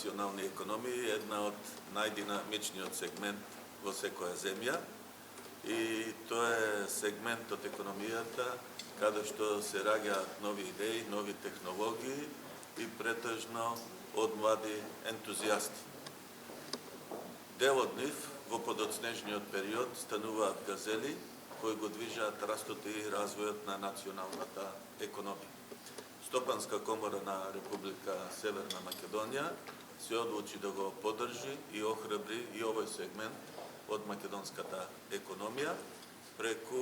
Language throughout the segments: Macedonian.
национални економии е една од најдинамичниот сегмент во секоја земја и тоа е сегмент од економијата каде што се раѓаат нови идеи, нови технологии и претежно од млади ентузијасти. Дел од нив во подоцнежниот период стануваат газели кои го движаат растот и развојот на националната економија. Стопанска комора на Република Северна Македонија се одлучи да го поддржи и охрабри и овој сегмент од македонската економија преку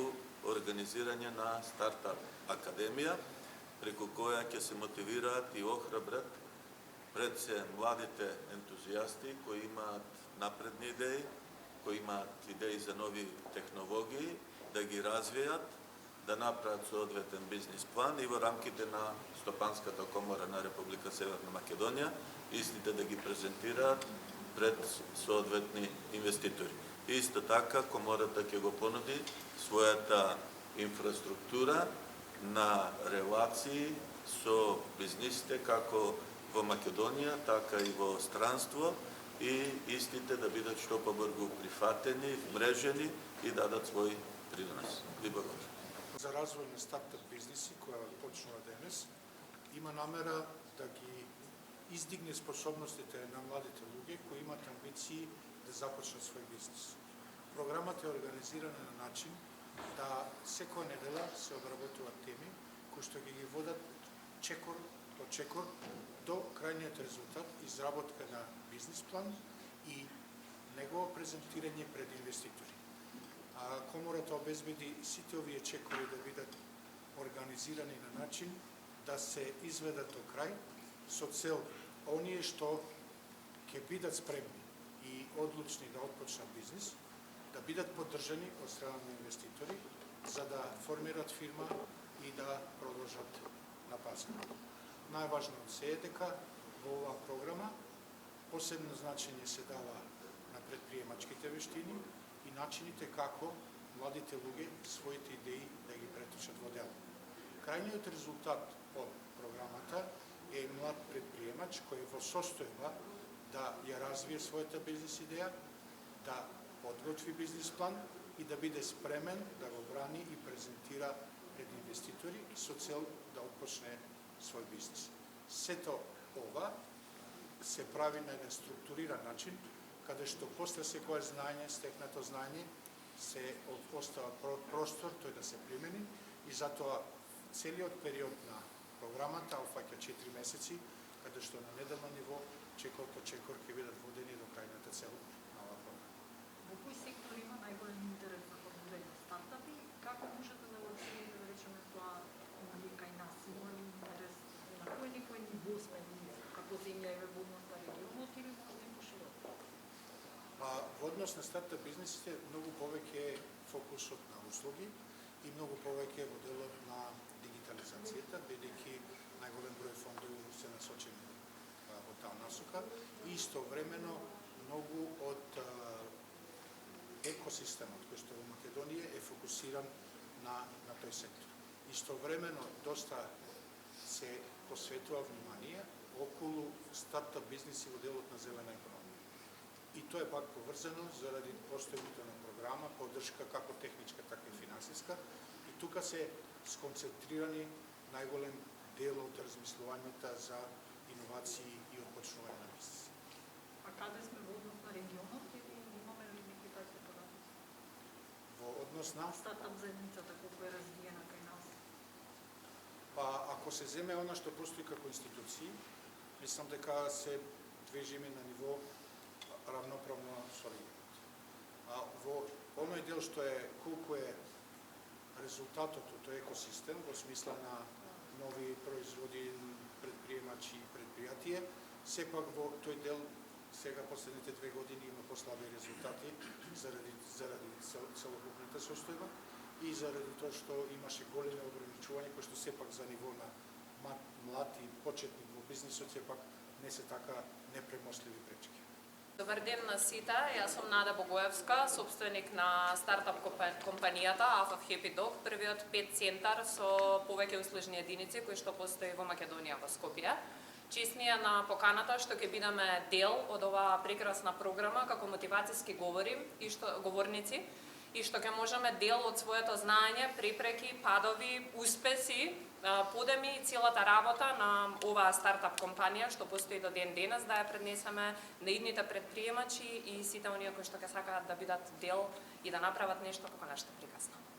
организирање на стартап академија, преку која ќе се мотивираат и охрабрат пред се младите ентузијасти кои имаат напредни идеи, кои имаат идеи за нови технологии, да ги развијат, да направат соодветен бизнис план и во рамките на Стопанската комора на Република Северна Македонија истите да ги презентираат пред соодветни инвеститори. Исто така, комората ќе го понуди својата инфраструктура на релации со бизнисите како во Македонија, така и во странство и истите да бидат што побрзо прифатени, мрежени и дадат свој принос. Ви благодарам. За развој на стартап бизниси која почнува денес, има намера да ги издигне способностите на младите луѓе кои имаат амбиции да започнат свој бизнис. Програмата е организирана на начин да секоја недела се обработуваат теми кои што ги водат чекор по чекор до крајниот резултат изработка на бизнис план и негово презентирање пред инвеститори. Комората обезбеди сите овие чекори да бидат организирани на начин да се изведат до крај со цел оние што ќе бидат спремни и одлучни да отпочнат бизнис, да бидат поддржани од страна на инвеститори за да формират фирма и да продолжат на пазар. Најважно се е дека во оваа програма посебно значење се дава на предприемачките вештини и начините како младите луѓе своите идеи да ги преточат во дело. Крајниот резултат од програмата е млад предприемач кој е во состојба да ја развие својата бизнис идеја, да подготви бизнис план и да биде спремен да го брани и презентира пред инвеститори со цел да отпочне свој бизнис. Сето ова се прави на еден структуриран начин, каде што после секое знаење, стекнато знаење, се остава простор тој да се примени и затоа целиот период на програмата опфаќа 4 месеци, каде што на неделно ниво чекор по чекор ќе бидат водени до крајната цел на оваа програма. Во кој сектор има најголем интерес за формирање стартапи? Како може да научи, да речеме, тоа кај нас? Има ли интерес? На кој ниво сме како земја и во однос на регионот или може и пошироко? Во однос на стартап бизнисите многу повеќе е фокусот на услуги и многу повеќе во делот на дигитализацијата, бидејќи најголем број фондови се насочени во таа насока и истовремено многу од екосистемот кој што во Македонија е фокусиран на тој сектор. Истовремено доста се посветува внимание околу стартап бизниси во делот на зелена економија. И тоа е пак поврзано заради постојањето на програма, поддршка како техничка, така и финансиска. И тука се сконцентрирани најголем дел од размислувањата за иновации и отпочнување на бизнис. А каде сме во однос на регионот или имаме ли некои такви податоци? Во однос на стартап заедницата колку е развиена кај нас? Ако се земе она што постои како институции, мислам дека се движиме на ниво равноправно со регионот. Во оној дел што е колку е резултатот од тој екосистем во смисла на нови производи, предприемачи и предпријатие, сепак во тој дел сега последните 2 години има послаби резултати заради целокупната состојба и заради тоа што имаше големи ограничувања кои што сепак за ниво на млад и почетник во бизнисот сепак не се така непремостливи пречки. Добар ден на сите, јас сум Нада Богоевска, собственик на стартап компанијата Half of Happy Dog, првиот пет центар со повеќе услужни единици кои што постои во Македонија, во Скопје. Честнија на поканата што ќе бидеме дел од оваа прекрасна програма како мотивацијски говорници и што ќе можеме дел од своето знаење, препреки, падови, успеси, подеми целата работа на оваа стартап компанија што постои до ден денес да ја преднесеме на идните предприемачи и сите оние кои што ќе сакаат да бидат дел и да направат нешто како нешто прекрасно.